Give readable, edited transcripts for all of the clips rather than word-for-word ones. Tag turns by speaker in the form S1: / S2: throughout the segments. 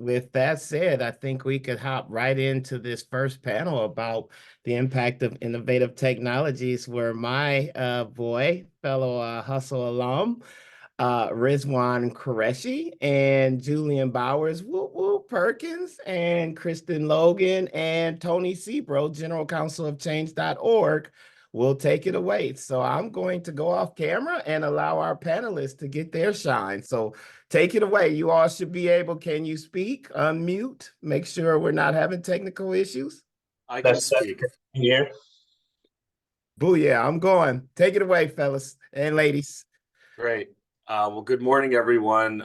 S1: with that said, I think we could hop right into this first panel about the impact of innovative technologies, where my fellow Hustle alum, Rizwan Qureshi and Julien Bowers, whoop, whoop, Perkins, and Kristen Logan and Tony Sebro, General Counsel of Change.org, will take it away. So I'm going to go off camera and allow our panelists to get their shine. So take it away. You all should be able, can you speak? Unmute, make sure we're not having technical issues.
S2: I can speak.
S3: Yeah.
S1: Booyah, I'm going. Take it away, fellas and ladies.
S2: Great. Well, good morning, everyone.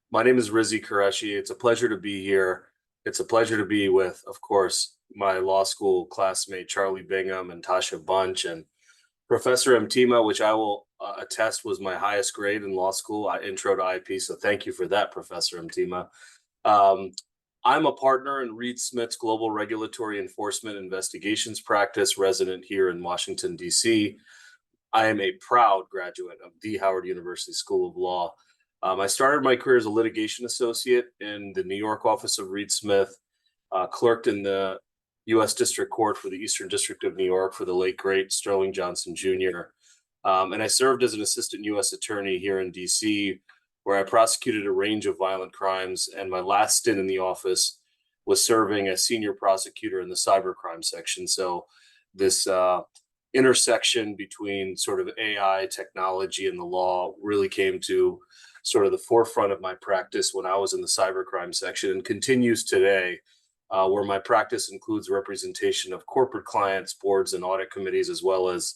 S2: My name is Rizzy Qureshi. It's a pleasure to be here. It's a pleasure to be with, of course, my law school classmate, Charlie Bingham and Tasha Bunch, and Professor Mtima, which I will attest was my highest grade in law school, intro to IP. So thank you for that, Professor Mtima. I'm a partner in Reed Smith's Global Regulatory Enforcement Investigations practice, resident here in Washington, D.C. I am a proud graduate of the Howard University School of Law. I started my career as a litigation associate in the New York office of Reed Smith, clerked in the U.S. District Court for the Eastern District of New York for the late, great Sterling Johnson Jr. And I served as an assistant U.S. attorney here in D.C., where I prosecuted a range of violent crimes. And my last stint in the office was serving as senior prosecutor in the cybercrime section. So this intersection between sort of AI technology and the law really came to sort of the forefront of my practice when I was in the cybercrime section, and continues today, where my practice includes representation of corporate clients, boards, and audit committees, as well as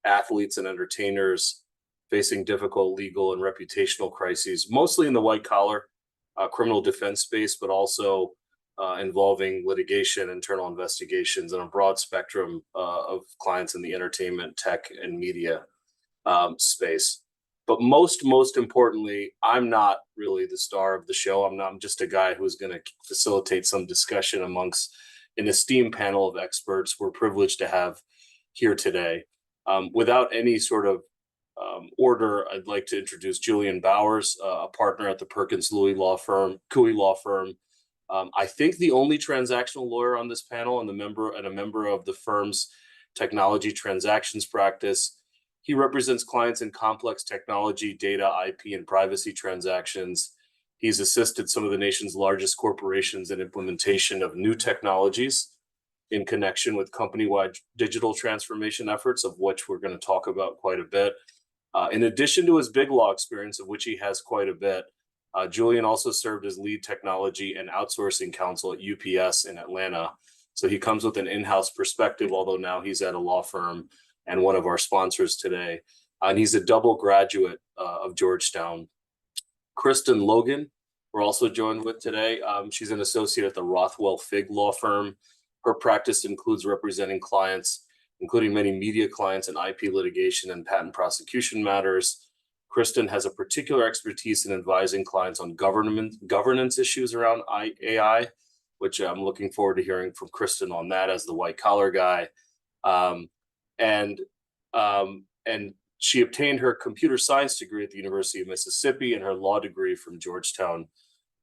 S2: athletes and entertainers facing difficult legal and reputational crises, mostly in the white collar criminal defense space, but also involving litigation, internal investigations, and a broad spectrum of clients in the entertainment, tech, and media space. But most importantly, I'm not really the star of the show. I'm just a guy who's going to facilitate some discussion amongst an esteemed panel of experts we're privileged to have here today. Without any sort of order, I'd like to introduce Julien Bowers, a partner at the Perkins Couie law firm. I think the only transactional lawyer on this panel, and a member of the firm's technology transactions practice. He represents clients in complex technology, data, IP, and privacy transactions. He's assisted some of the nation's largest corporations in implementation of new technologies in connection with company-wide digital transformation efforts, of which we're going to talk about quite a bit. In addition to his big law experience, of which he has quite a bit, Julien also served as lead technology and outsourcing counsel at UPS in Atlanta. So he comes with an in-house perspective, although now he's at a law firm and one of our sponsors today. And he's a double graduate of Georgetown. Kristen Logan, we're also joined with today. She's an associate at the Rothwell Figg law firm. Her practice includes representing clients, including many media clients in IP litigation and patent prosecution matters. Kristen has a particular expertise in advising clients on governance issues around AI, which I'm looking forward to hearing from Kristen on that as the white collar guy. And she obtained her computer science degree at the University of Mississippi and her law degree from Georgetown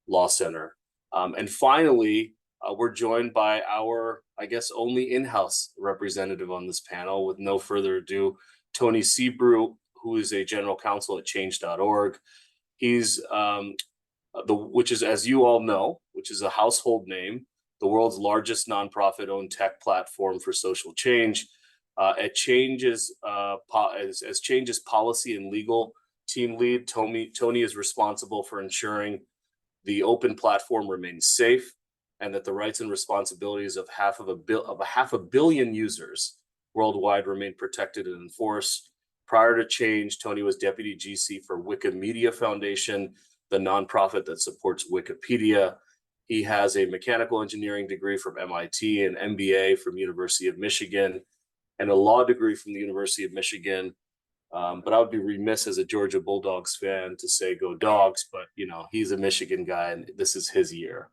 S2: Law Center. And finally, we're joined by our, I guess, only in-house representative on this panel. With no further ado, Tony Sebro, who is a general counsel at Change.org. He's which is, as you all know, which is a household name, the world's largest nonprofit-owned tech platform for social change. At Change's as Change's policy and legal team lead, Tony is responsible for ensuring the open platform remains safe and that the rights and responsibilities of half a billion users worldwide remain protected and enforced. Prior to Change, Tony was deputy GC for Wikimedia Foundation, the nonprofit that supports Wikipedia. He has a mechanical engineering degree from MIT, an MBA from University of Michigan, and a law degree from the University of Michigan. But I would be remiss as a Georgia Bulldogs fan to say go Dogs, but he's a Michigan guy and this is his year.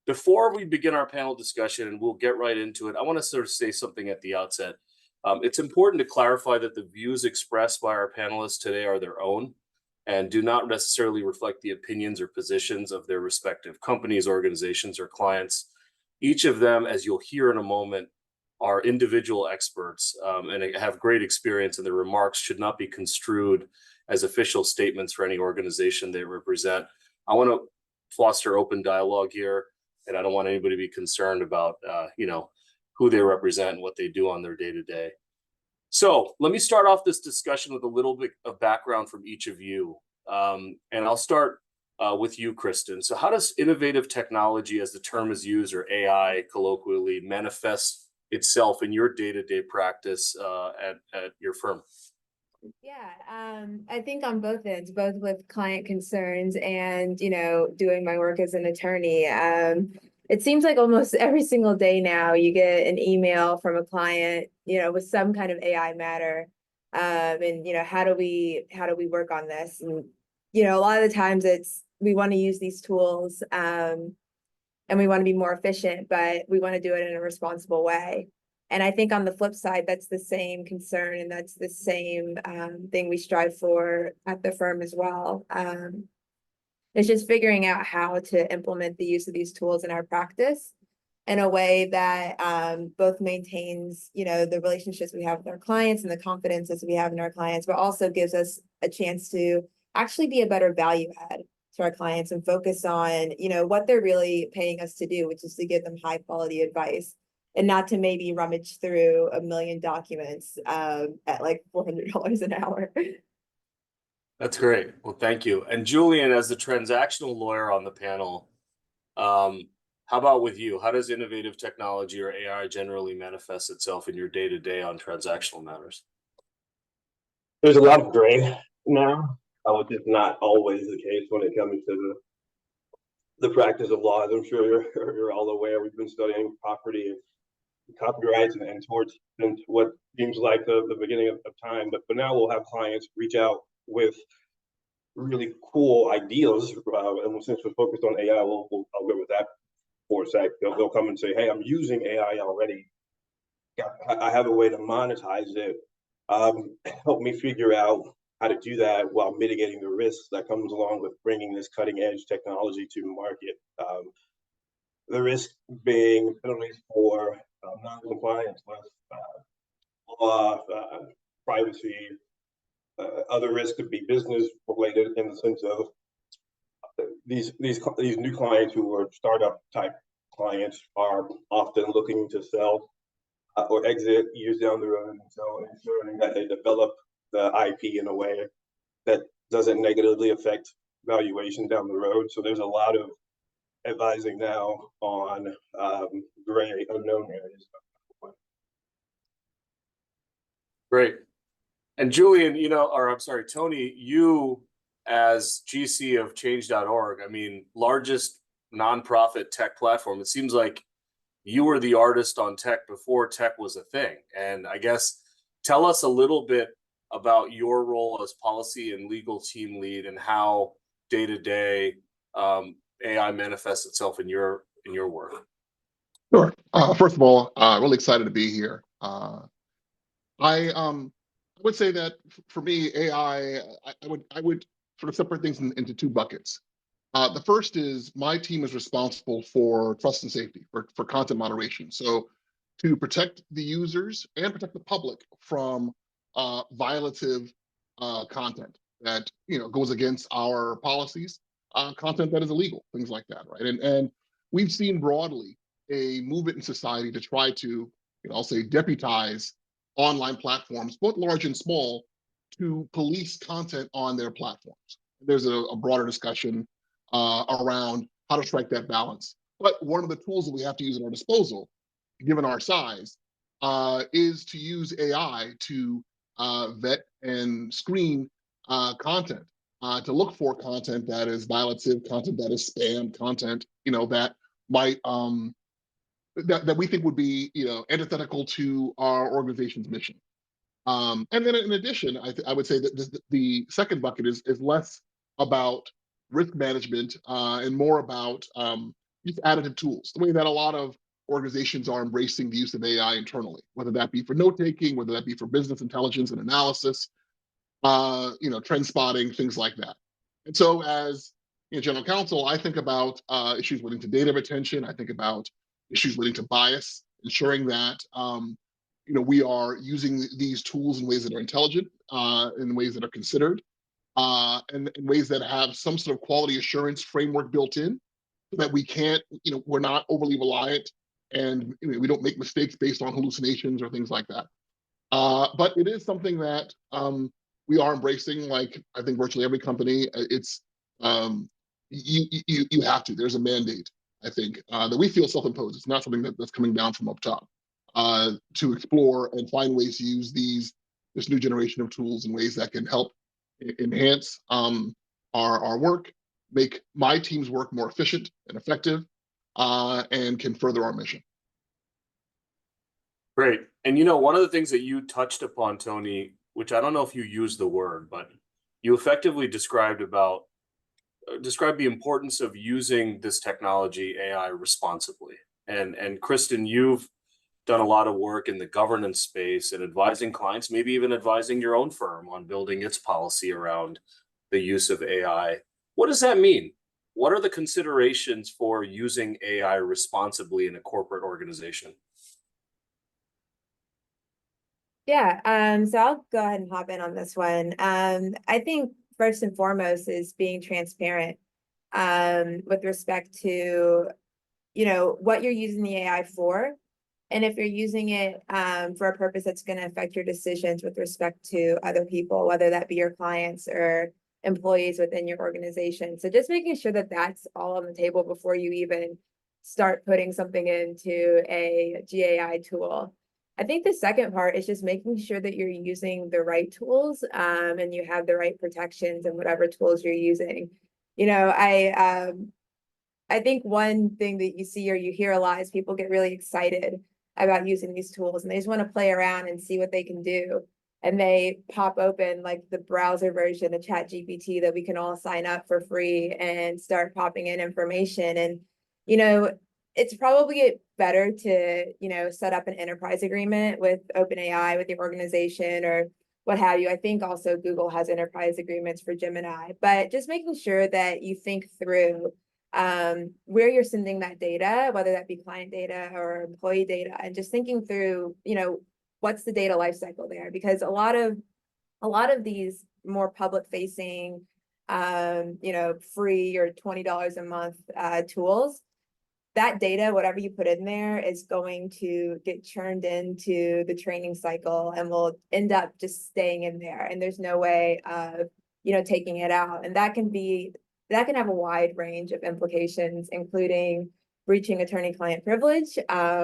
S2: Before we begin our panel discussion, and we'll get right into it, I want to sort of say something at the outset. It's important to clarify that the views expressed by our panelists today are their own and do not necessarily reflect the opinions or positions of their respective companies, organizations, or clients. Each of them, as you'll hear in a moment, are individual experts and have great experience, and their remarks should not be construed as official statements for any organization they represent. I want to foster open dialogue here, and I don't want anybody to be concerned about, who they represent and what they do on their day-to-day. So let me start off this discussion with a little bit of background from each of you. And I'll start with you, Kristen. So how does innovative technology, as the term is used, or AI colloquially, manifest itself in your day-to-day practice at your firm?
S3: Yeah, I think on both ends, both with client concerns and, doing my work as an attorney. It seems like almost every single day now you get an email from a client, with some kind of AI matter. And, how do we work on this? And, a lot of the times we want to use these tools and we want to be more efficient, but we want to do it in a responsible way. And I think on the flip side, that's the same concern, and that's the same thing we strive for at the firm as well. It's just figuring out how to implement the use of these tools in our practice in a way that both maintains, the relationships we have with our clients and the confidences we have in our clients, but also gives us a chance to actually be a better value add to our clients and focus on, what they're really paying us to do, which is to give them high quality advice, and not to maybe rummage through 1 million documents at like $400 an hour.
S2: That's great. Well, thank you. And Julien, as the transactional lawyer on the panel, how about with you? How does innovative technology or AI generally manifest itself in your day-to-day on transactional matters?
S4: There's a lot of gray now, which is not always the case when it comes to the practice of law. As I'm sure you're all aware, we've been studying property, copyrights, and torts since what seems like the beginning of time. But now we'll have clients reach out with really cool ideas, and since we're focused on AI, I'll go with that for a sec. They'll come and say, "Hey, I'm using AI already. I have a way to monetize it. Help me figure out how to do that while mitigating the risks that comes along with bringing this cutting edge technology to market." The risk being penalties for non-compliance, law, privacy. Other risks could be business related, in the sense of these new clients who are startup type clients are often looking to sell or exit years down the road, and so ensuring that they develop the IP in a way that doesn't negatively affect valuation down the road. So there's a lot of advising now on gray, unknown areas.
S2: Great. And Julien, Tony, you as GC of change.org, largest nonprofit tech platform, it seems like you were the artist on tech before tech was a thing. And I guess tell us a little bit about your role as policy and legal team lead and how day-to-day AI manifests itself in your work.
S5: Sure. First of all, really excited to be here. I would say that for me, AI, I would sort of separate things into two buckets. The first is my team is responsible for trust and safety, for content moderation. So to protect the users and protect the public from violative content that goes against our policies, content that is illegal, things like that, right? And we've seen broadly a movement in society to try to, I'll say, deputize online platforms, both large and small, to police content on their platforms. There's a broader discussion around how to strike that balance. But one of the tools that we have to use at our disposal, given our size, is to use AI to vet and screen content, to look for content that is violative, content that is spam, content that might that we think would be antithetical to our organization's mission. And then in addition, I would say that the second bucket is less about risk management and more about just additive tools, the way that a lot of organizations are embracing the use of AI internally, whether that be for note-taking, whether that be for business intelligence and analysis, trend spotting, things like that. And so as general counsel, I think about issues relating to data retention. I think about issues relating to bias, ensuring that we are using these tools in ways that are intelligent, in ways that are considered, and in ways that have some sort of quality assurance framework built in, so that we can't, we're not overly reliant, and we don't make mistakes based on hallucinations or things like that. But it is something that we are embracing. Like I think virtually every company, it's you have to. There's a mandate, I think, that we feel self-imposed. It's not something that's coming down from up top, to explore and find ways to use this new generation of tools in ways that can help enhance our work, make my team's work more efficient and effective, and can further our mission.
S2: Great. And one of the things that you touched upon, Tony, which I don't know if you used the word, but you effectively described the importance of using this technology, AI, responsibly. And Kristen, you've done a lot of work in the governance space and advising clients, maybe even advising your own firm on building its policy around the use of AI. What does that mean? What are the considerations for using AI responsibly in a corporate organization?
S3: Yeah, so I'll go ahead and hop in on this one. I think first and foremost is being transparent with respect to, what you're using the AI for. And if you're using it for a purpose that's going to affect your decisions with respect to other people, whether that be your clients or employees within your organization. So just making sure that that's all on the table before you even start putting something into a GAI tool. I think the second part is just making sure that you're using the right tools and you have the right protections and whatever tools you're using. I think one thing that you see or you hear a lot is people get really excited about using these tools and they just want to play around and see what they can do. And they pop open like the browser version of ChatGPT that we can all sign up for free and start popping in information. And, it's probably better to, set up an enterprise agreement with OpenAI, with your organization or what have you. I think also Google has enterprise agreements for Gemini, but just making sure that you think through where you're sending that data, whether that be client data or employee data, and just thinking through, what's the data lifecycle there? Because a lot of these more public facing, free or $20 a month tools, that data, whatever you put in there, is going to get churned into the training cycle and will end up just staying in there. And there's no way of, taking it out. And that can have a wide range of implications, including breaching attorney-client privilege,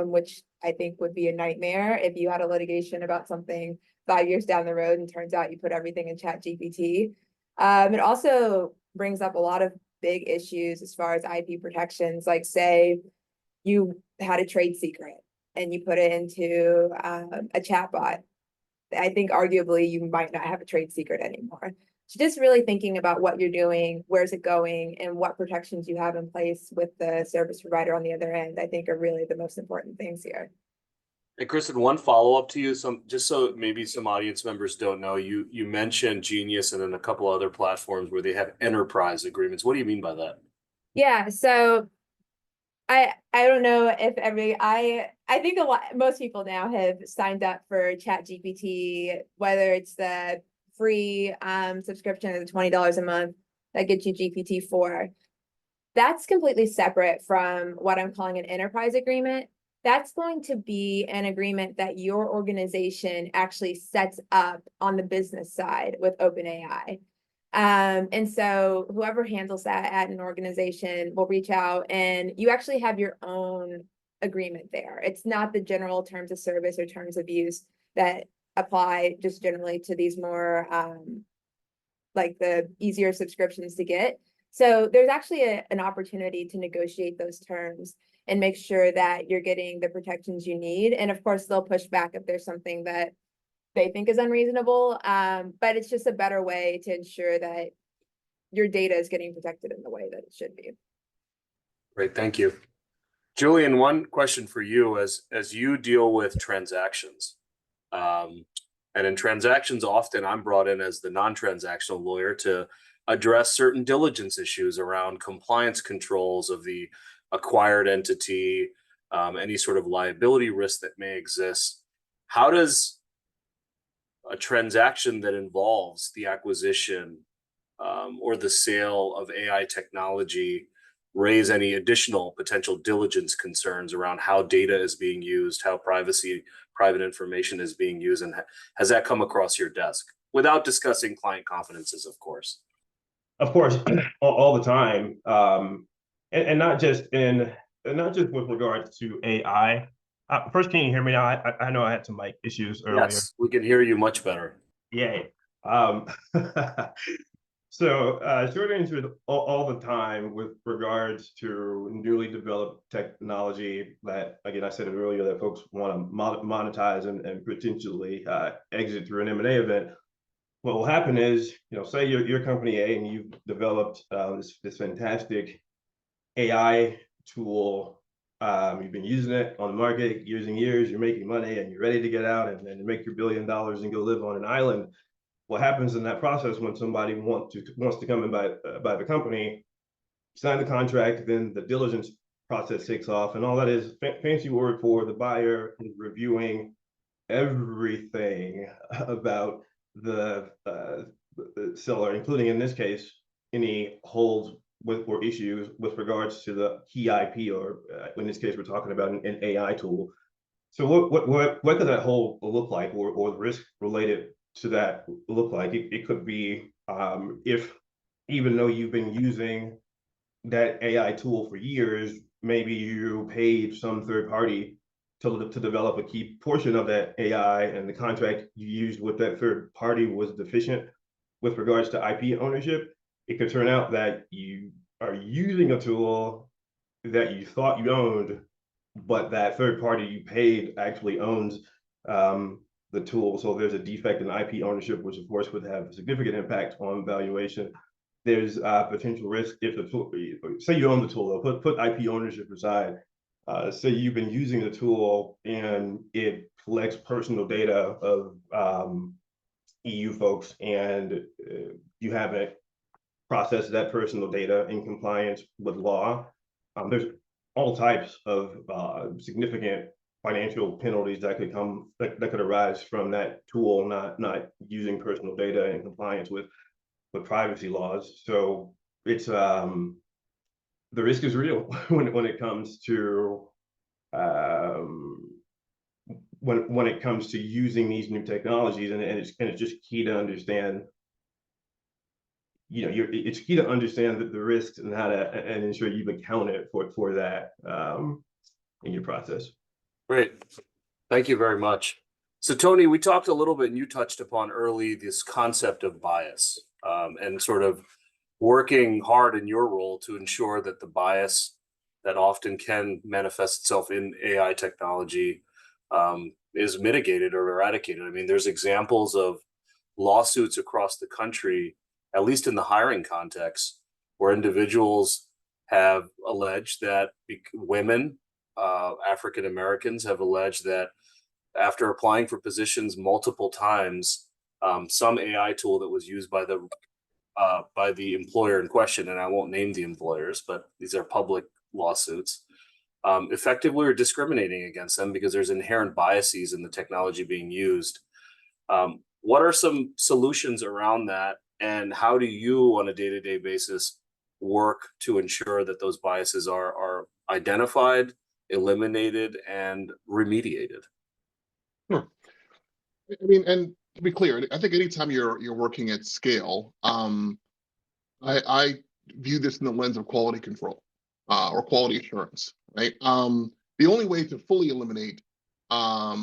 S3: which I think would be a nightmare if you had a litigation about something 5 years down the road and turns out you put everything in ChatGPT. It also brings up a lot of big issues as far as IP protections, like say you had a trade secret and you put it into a chatbot. I think arguably you might not have a trade secret anymore. So just really thinking about what you're doing, where's it going, and what protections you have in place with the service provider on the other end, I think are really the most important things here.
S2: And Kristen, one follow-up to you, just so maybe some audience members don't know, you mentioned Genius and then a couple other platforms where they have enterprise agreements. What do you mean by that?
S3: Yeah, so I don't know if I think most people now have signed up for ChatGPT, whether it's the free subscription of the $20 a month that gets you GPT-4. That's completely separate from what I'm calling an enterprise agreement. That's going to be an agreement that your organization actually sets up on the business side with OpenAI. And so whoever handles that at an organization will reach out and you actually have your own agreement there. It's not the general terms of service or terms of use that apply just generally to these more like the easier subscriptions to get. So there's actually an opportunity to negotiate those terms and make sure that you're getting the protections you need. And of course, they'll push back if there's something that they think is unreasonable. But it's just a better way to ensure that your data is getting protected in the way that it should be.
S2: Great, thank you. Julien, one question for you as you deal with transactions. And in transactions, often I'm brought in as the non-transactional lawyer to address certain diligence issues around compliance controls of the acquired entity, any sort of liability risk that may exist. How does a transaction that involves the acquisition or the sale of AI technology raise any additional potential diligence concerns around how data is being used, how private information is being used, and has that come across your desk? Without discussing client confidences, of course.
S4: Of course, all the time, and not just with regards to AI. First, can you hear me now? I know I had some mic issues earlier.
S2: Yes, we can hear you much better.
S4: Yay. So short answer is all the time with regards to newly developed technology that, again, I said it earlier, that folks want to monetize and potentially exit through an M&A event. What will happen is, say you're company A and you've developed this fantastic AI tool. You've been using it on the market years and years. You're making money and you're ready to get out and make your $1 billion and go live on an island. What happens in that process when somebody wants to come and buy the company, sign the contract, then the diligence process takes off, and all that is fancy word for the buyer is reviewing everything about the seller, including in this case any holds or issues with regards to the key IP, or in this case we're talking about an AI tool. So what could that hold look like, or the risk related to that look like? It could be if, even though you've been using that AI tool for years, maybe you paid some third party to develop a key portion of that AI, and the contract you used with that third party was deficient with regards to IP ownership. It could turn out that you are using a tool that you thought you owned, but that third party you paid actually owns the tool. So there's a defect in IP ownership, which of course would have a significant impact on valuation. There's potential risk if the tool, say you own the tool, though, put IP ownership aside. Say you've been using the tool and it collects personal data of EU folks, and you haven't processed that personal data in compliance with law. There's all types of significant financial penalties that could arise from that tool not using personal data in compliance with privacy laws. So it's the risk is real when it comes to when it comes to using these new technologies, and it's just key to understand. It's key to understand the risks and how to and ensure you've accounted for that in your process.
S2: Great. Thank you very much. So Tony, we talked a little bit, and you touched upon early this concept of bias, and sort of working hard in your role to ensure that the bias that often can manifest itself in AI technology is mitigated or eradicated. I mean, there's examples of lawsuits across the country, at least in the hiring context, where individuals have alleged that women, African Americans, have alleged that after applying for positions multiple times, some AI tool that was used by the employer in question, and I won't name the employers, but these are public lawsuits, effectively are discriminating against them because there's inherent biases in the technology being used. What are some solutions around that, and how do you, on a day-to-day basis, work to ensure that those biases are identified, eliminated, and remediated?
S5: Sure. I mean, and to be clear, I think anytime you're working at scale, I view this in the lens of quality control or quality assurance, right? The only way to fully eliminate, I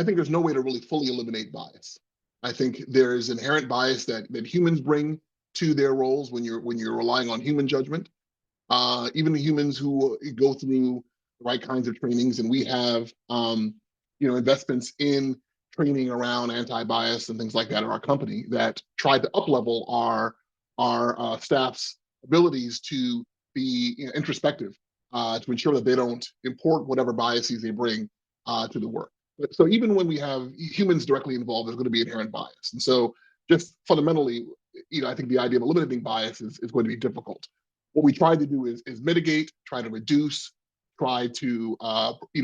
S5: think there's no way to really fully eliminate bias. I think there is inherent bias that humans bring to their roles when you're relying on human judgment. Even the humans who go through the right kinds of trainings, and we have investments in training around anti-bias and things like that in our company that try to up-level our staff's abilities to be introspective, to ensure that they don't import whatever biases they bring to the work. So even when we have humans directly involved, there's going to be inherent bias. And so just fundamentally, I think the idea of eliminating bias is going to be difficult. What we try to do is mitigate, try to reduce, try to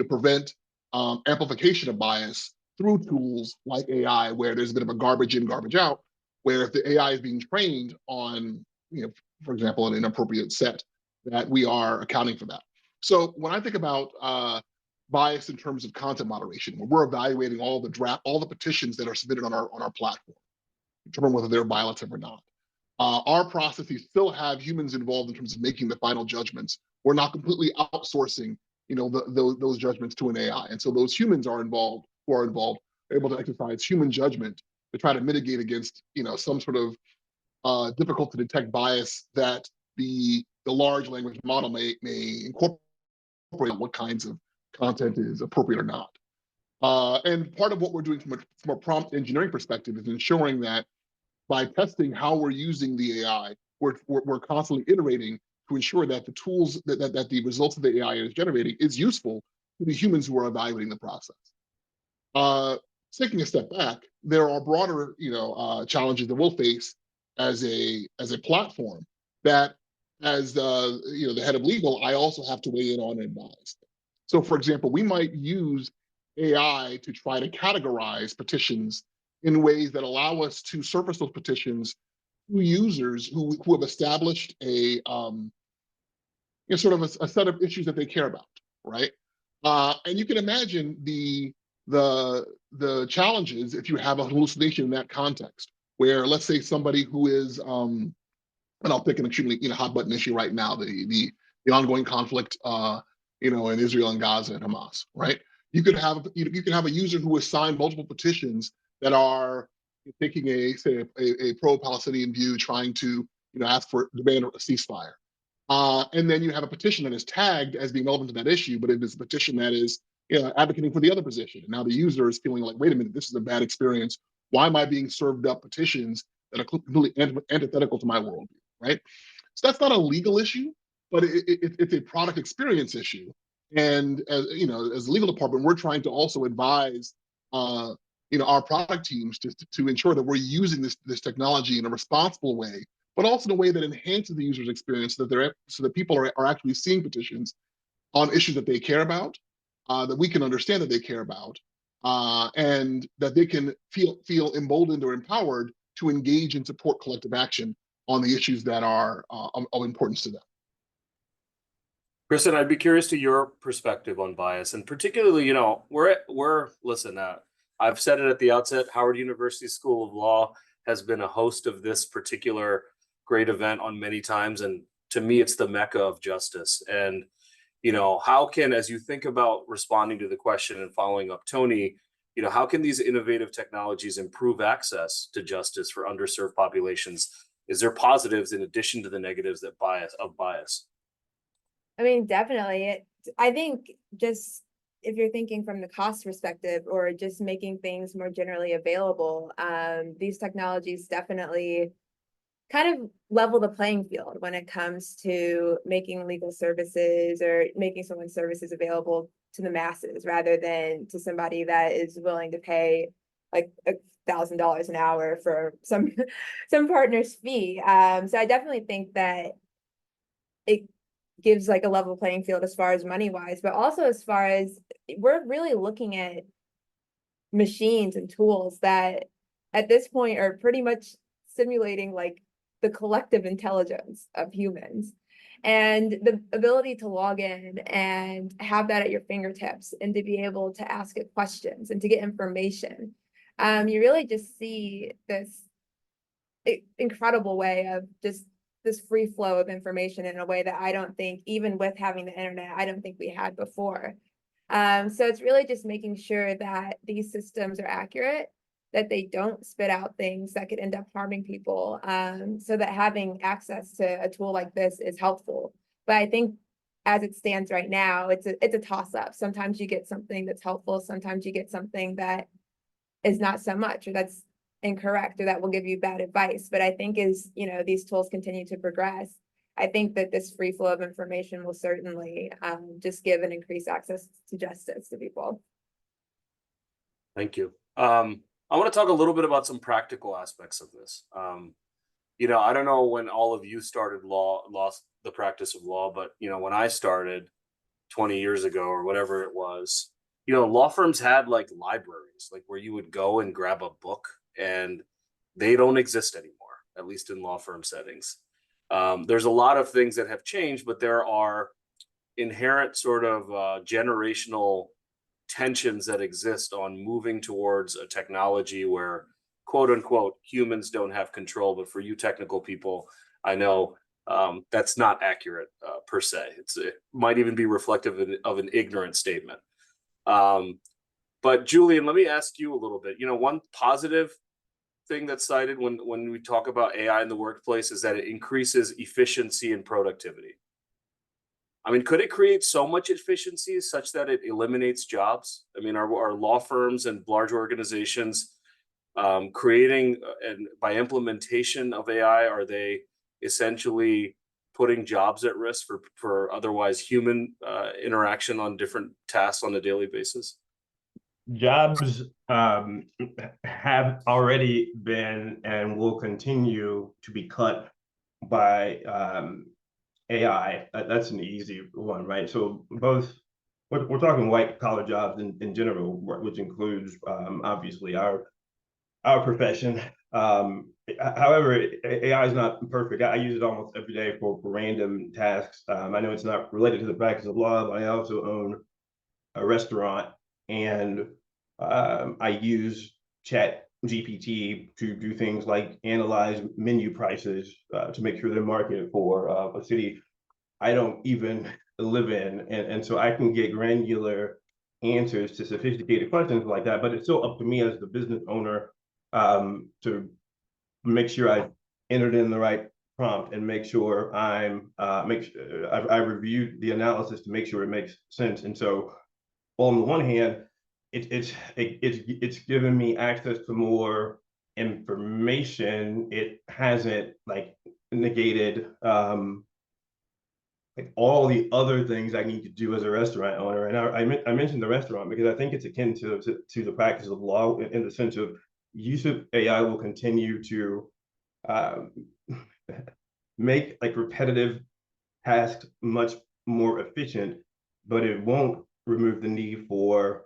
S5: prevent amplification of bias through tools like AI, where there's a bit of a garbage in, garbage out, where if the AI is being trained on, for example, an inappropriate set, that we are accounting for that. So when I think about bias in terms of content moderation, when we're evaluating all the petitions that are submitted on our platform, determine whether they're violative or not. Our processes still have humans involved in terms of making the final judgments. We're not completely outsourcing, those judgments to an AI, and so those humans are involved, are able to exercise human judgment to try to mitigate against, some sort of difficult to detect bias that the large language model may incorporate what kinds of content is appropriate or not. And part of what we're doing from a prompt engineering perspective is ensuring that by testing how we're using the AI, we're constantly iterating to ensure that the tools that the results of the AI is generating is useful to the humans who are evaluating the process. Taking a step back, there are broader, challenges that we'll face as a platform that, as the head of legal, I also have to weigh in on and advise. So, for example, we might use AI to try to categorize petitions in ways that allow us to surface those petitions to users who have established a sort of a set of issues that they care about, right? And you can imagine the challenges if you have a hallucination in that context, where let's say somebody who is, and I'll pick an extremely hot button issue right now, the ongoing conflict, in Israel and Gaza and Hamas, right? You could have a user who has signed multiple petitions that are taking a pro-Palestinian view, trying to ask for demand a ceasefire, and then you have a petition that is tagged as being relevant to that issue, but it is a petition that is advocating for the other position. And now the user is feeling like, wait a minute, this is a bad experience. Why am I being served up petitions that are completely antithetical to my worldview, right? So that's not a legal issue, but it's a product experience issue. And as a legal department, we're trying to also advise our product teams to ensure that we're using this technology in a responsible way, but also in a way that enhances the user's experience, so that people are actually seeing petitions on issues that they care about, that we can understand that they care about, and that they can feel emboldened or empowered to engage and support collective action on the issues that are of importance to them.
S2: Kristen, I'd be curious to your perspective on bias, and particularly, listen, I've said it at the outset, Howard University School of Law has been a host of this particular great event on many times, and to me, it's the mecca of justice. And, how can, as you think about responding to the question and following up Tony, how can these innovative technologies improve access to justice for underserved populations? Is there positives in addition to the negatives of bias?
S3: I mean, definitely. I think just if you're thinking from the cost perspective or just making things more generally available, these technologies definitely kind of level the playing field when it comes to making legal services or making someone's services available to the masses, rather than to somebody that is willing to pay like $1,000 an hour for some partner's fee. So I definitely think that it gives like a level playing field as far as money wise, but also as far as we're really looking at machines and tools that at this point are pretty much simulating like the collective intelligence of humans, and the ability to log in and have that at your fingertips and to be able to ask it questions and to get information. You really just see this incredible way of just this free flow of information in a way that I don't think, even with having the internet, I don't think we had before. So it's really just making sure that these systems are accurate, that they don't spit out things that could end up harming people, so that having access to a tool like this is helpful. But I think as it stands right now, it's a toss-up. Sometimes you get something that's helpful, sometimes you get something that is not so much, or that's incorrect, or that will give you bad advice. But I think as these tools continue to progress, I think that this free flow of information will certainly just give an increased access to justice to people.
S2: Thank you. I want to talk a little bit about some practical aspects of this. I don't know when all of you started lost the practice of law, but when I started 20 years ago or whatever it was, law firms had like libraries, like where you would go and grab a book, and they don't exist anymore, at least in law firm settings. There's a lot of things that have changed, but there are inherent sort of generational tensions that exist on moving towards a technology where, quote unquote, humans don't have control. But for you technical people, I know that's not accurate per se. It might even be reflective of an ignorant statement. But Julien, let me ask you a little bit. One positive thing that's cited when we talk about AI in the workplace is that it increases efficiency and productivity. I mean, could it create so much efficiency such that it eliminates jobs? I mean, are law firms and large organizations creating, and by implementation of AI, are they essentially putting jobs at risk for otherwise human interaction on different tasks on a daily basis?
S6: Jobs have already been and will continue to be cut by AI. That's an easy one, right? So both, we're talking white collar jobs in general, which includes obviously our profession. However, AI is not perfect. I use it almost every day for random tasks. I know it's not related to the practice of law, but I also own a restaurant, and I use Chat GPT to do things like analyze menu prices to make sure they're marketed for a city I don't even live in. And so I can get granular answers to sophisticated questions like that, but it's still up to me as the business owner to make sure I entered in the right prompt and make sure I reviewed the analysis to make sure it makes sense. And so on the one hand, it's given me access to more information. It hasn't like negated like all the other things I need to do as a restaurant owner. And I mentioned the restaurant because I think it's akin to the practice of law in the sense of use of AI will continue to make like repetitive tasks much more efficient, but it won't remove the need for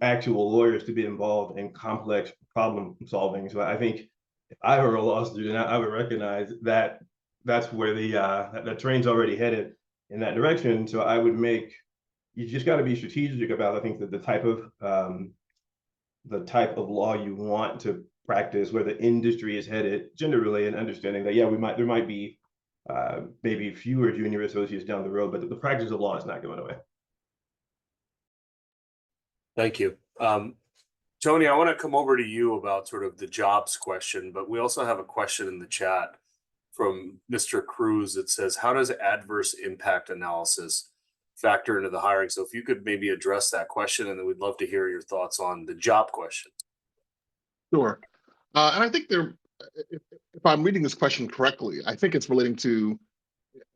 S6: actual lawyers to be involved in complex problem solving. So I think if I were a law student, I would recognize that that's where the train's already headed in that direction. So I would you just got to be strategic about, I think, that the type of law you want to practice, where the industry is headed generally, and understanding that there might be maybe fewer junior associates down the road, but the practice of law is not going away.
S2: Thank you. Tony, I want to come over to you about sort of the jobs question, but we also have a question in the chat from Mr. Cruz that says, how does adverse impact analysis factor into the hiring? So if you could maybe address that question, and then we'd love to hear your thoughts on the job question.
S5: Sure. And I think if I'm reading this question correctly, I think it's relating to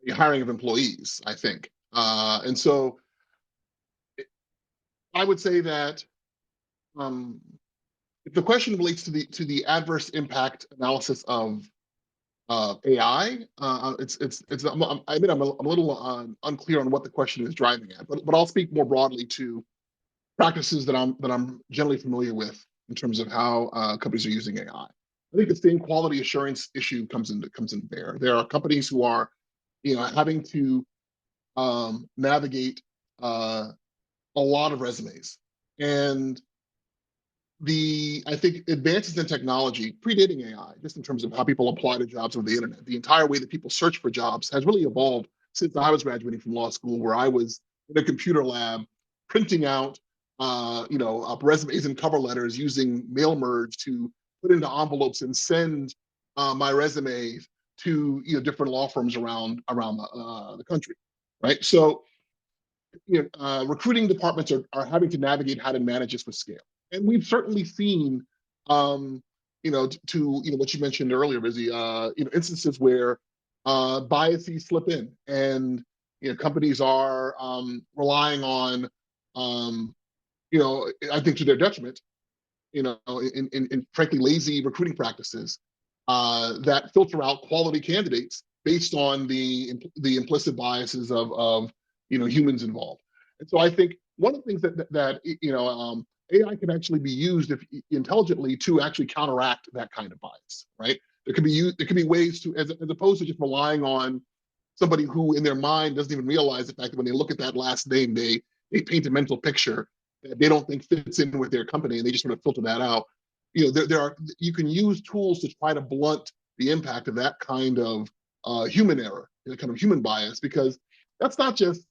S5: the hiring of employees, I think. And so I would say that if the question relates to the adverse impact analysis of AI, I admit I'm a little unclear on what the question is driving at, but I'll speak more broadly to practices that I'm generally familiar with in terms of how companies are using AI. I think the same quality assurance issue comes into bear. There are companies who are, having to navigate a lot of resumes, and I think advances in technology predating AI, just in terms of how people apply to jobs on the internet, the entire way that people search for jobs has really evolved since I was graduating from law school, where I was in a computer lab printing out, resumes and cover letters using mail merge to put into envelopes and send my resume to different law firms around the country, right? So recruiting departments are having to navigate how to manage this with scale. And we've certainly seen, what you mentioned earlier, Rizzy, instances where biases slip in, and companies are relying on, I think to their detriment, in frankly lazy recruiting practices that filter out quality candidates based on the implicit biases of humans involved. And so I think one of the things that AI can actually be used intelligently to actually counteract that kind of bias, right? There could be ways to, as opposed to just relying on somebody who in their mind doesn't even realize the fact that when they look at that last name, they paint a mental picture that they don't think fits in with their company, and they just sort of filter that out. You can use tools to try to blunt the impact of that kind of human error, kind of human bias, because that's not just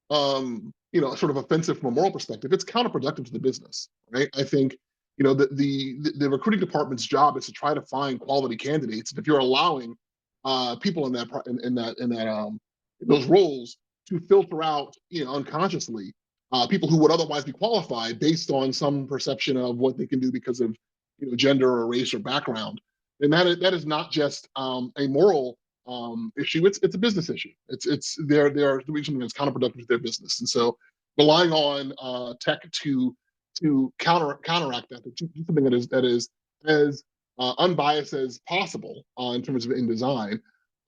S5: sort of offensive from a moral perspective. It's counterproductive to the business, right? I think the recruiting department's job is to try to find quality candidates. And if you're allowing people in those roles to filter out unconsciously people who would otherwise be qualified based on some perception of what they can do because of gender or race or background, then that is not just a moral issue. It's a business issue. They're doing something that's counterproductive to their business, and so relying on tech to counteract that, to do something that is as unbiased as possible in terms of in design,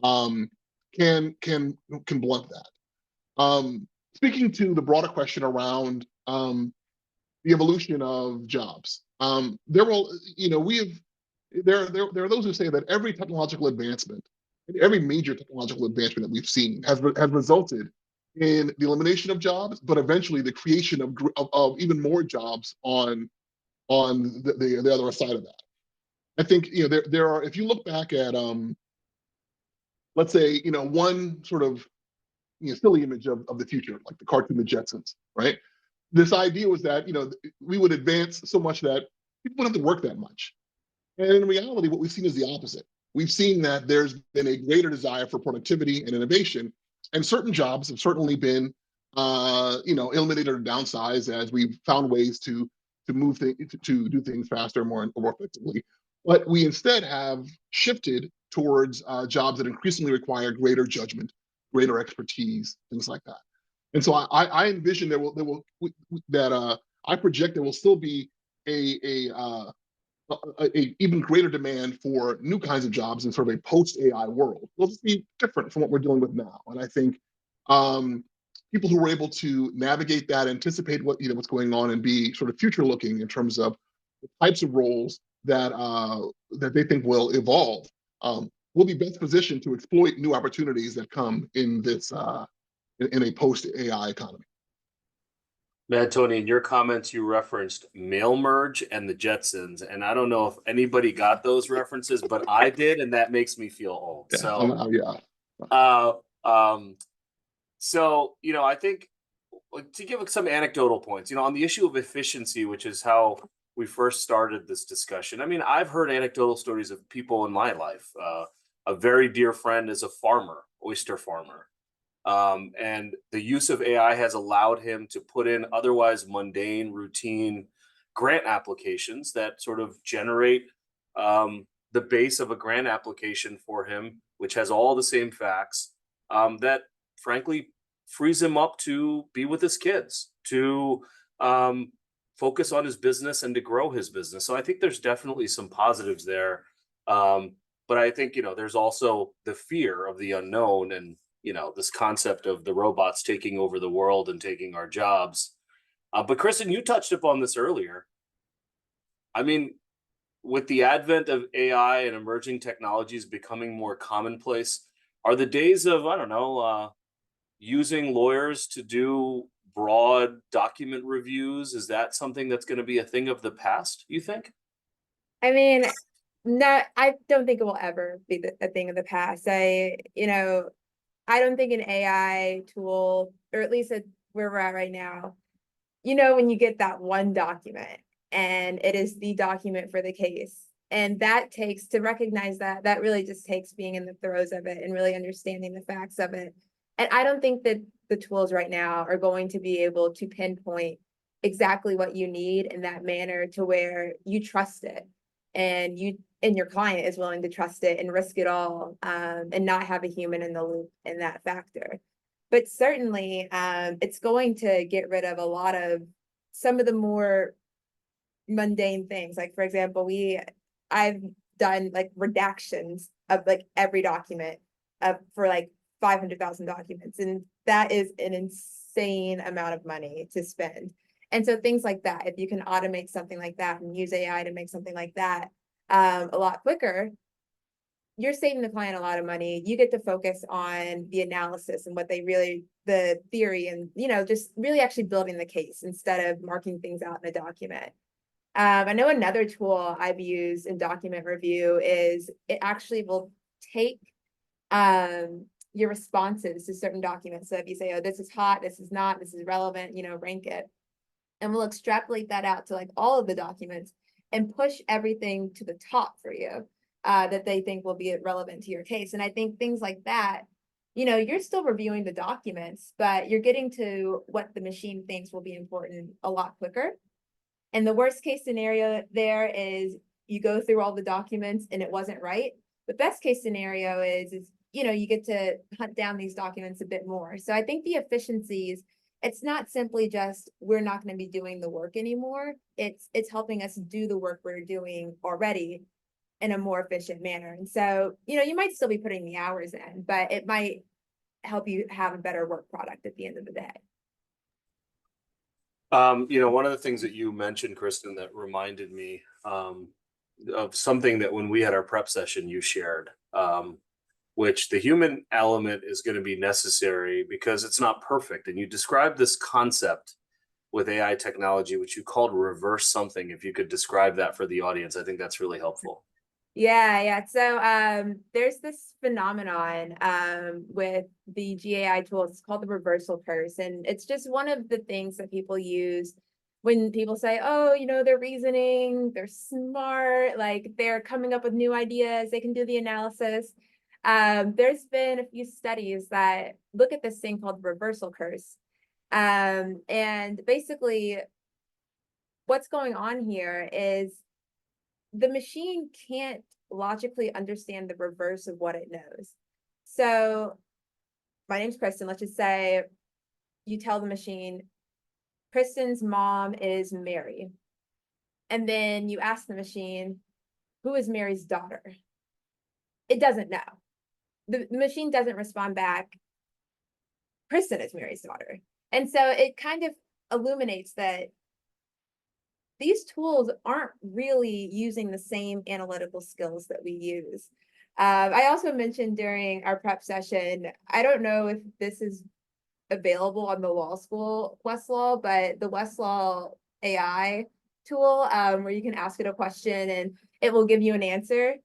S5: can blunt that. Speaking to the broader question around the evolution of jobs, there are those who say that every technological advancement, every major technological advancement that we've seen has resulted in the elimination of jobs, but eventually the creation of even more jobs on the other side of that. I think there are, if you look back at let's say one sort of silly image of the future, like the cartoon The Jetsons, right? This idea was that we would advance so much that people wouldn't have to work that much. And in reality, what we've seen is the opposite. We've seen that there's been a greater desire for productivity and innovation, and certain jobs have certainly been eliminated or downsized as we've found ways to move things, to do things faster, more effectively. But we instead have shifted towards jobs that increasingly require greater judgment, greater expertise, things like that. And so I envision I project there will still be a even greater demand for new kinds of jobs in sort of a post-AI world. It'll just be different from what we're dealing with now. And I think people who are able to navigate that, anticipate what's going on, and be sort of future-looking in terms of the types of roles that they think will evolve, will be best positioned to exploit new opportunities that come in this in a post-AI economy.
S2: Man, Tony, in your comments, you referenced Mail Merge and the Jetsons, and I don't know if anybody got those references, but I did, and that makes me feel old.
S5: Yeah,
S2: so,
S5: yeah.
S2: So I think to give some anecdotal points, on the issue of efficiency, which is how we first started this discussion. I mean, I've heard anecdotal stories of people in my life. A very dear friend is a farmer, oyster farmer. And the use of AI has allowed him to put in otherwise mundane, routine grant applications that sort of generate the base of a grant application for him, which has all the same facts, that frankly frees him up to be with his kids, to focus on his business and to grow his business. So I think there's definitely some positives there. But I think, there's also the fear of the unknown and, this concept of the robots taking over the world and taking our jobs. But Kristen, you touched upon this earlier. I mean, with the advent of AI and emerging technologies becoming more commonplace, are the days of, using lawyers to do broad document reviews, is that something that's going to be a thing of the past, you think?
S3: I mean, no, I don't think it will ever be a thing of the past. I don't think an AI tool, or at least where we're at right now, when you get that one document and it is the document for the case, and that takes to recognize that really just takes being in the throes of it and really understanding the facts of it. And I don't think that the tools right now are going to be able to pinpoint exactly what you need in that manner to where you trust it and your client is willing to trust it and risk it all, and not have a human in the loop in that factor. But certainly it's going to get rid of a lot of some of the more mundane things. Like, for example, I've done like redactions of like every document for like 500,000 documents. And that is an insane amount of money to spend. And so things like that, if you can automate something like that and use AI to make something like that a lot quicker, you're saving the client a lot of money. You get to focus on the analysis and what they really, the theory, and, you know, just really actually building the case instead of marking things out in a document. I know another tool I've used in document review is it actually will take your responses to certain documents. So if you say, oh, this is hot, this is not, this is relevant, you know, rank it. And we'll extrapolate that out to like all of the documents and push everything to the top for you that they think will be relevant to your case. And I think things like that, you know, you're still reviewing the documents, but you're getting to what the machine thinks will be important a lot quicker. And the worst case scenario there is you go through all the documents and it wasn't right. The best case scenario is you know, you get to hunt down these documents a bit more. So I think the efficiencies, it's not simply just we're not going to be doing the work anymore. It's helping us do the work we're doing already in a more efficient manner. And so, you know, you might still be putting the hours in, but it might help you have a better work product at the end of the day.
S2: You know, one of the things that you mentioned, Kristen, that reminded me of something that when we had our prep session, you shared, which the human element is going to be necessary because it's not perfect. And you described this concept with AI technology, which you called reverse something. If you could describe that for the audience, I think that's really helpful.
S3: Yeah. So there's this phenomenon with the GAI tools. It's called the reversal curse. And it's just one of the things that people use when people say, oh, you know, they're reasoning, they're smart, like they're coming up with new ideas, they can do the analysis. There's been a few studies that look at this thing called reversal curse. And basically what's going on here is the machine can't logically understand the reverse of what it knows. So my name's Kristen. Let's just say you tell the machine, Kristen's mom is Mary. And then you ask the machine, who is Mary's daughter? It doesn't know. The machine doesn't respond back, Kristen is Mary's daughter. And so it kind of illuminates that these tools aren't really using the same analytical skills that we use. I also mentioned during our prep session, I don't know if this is available on the law school Westlaw, but the Westlaw AI tool, where you can ask it a question and it will give you an answer.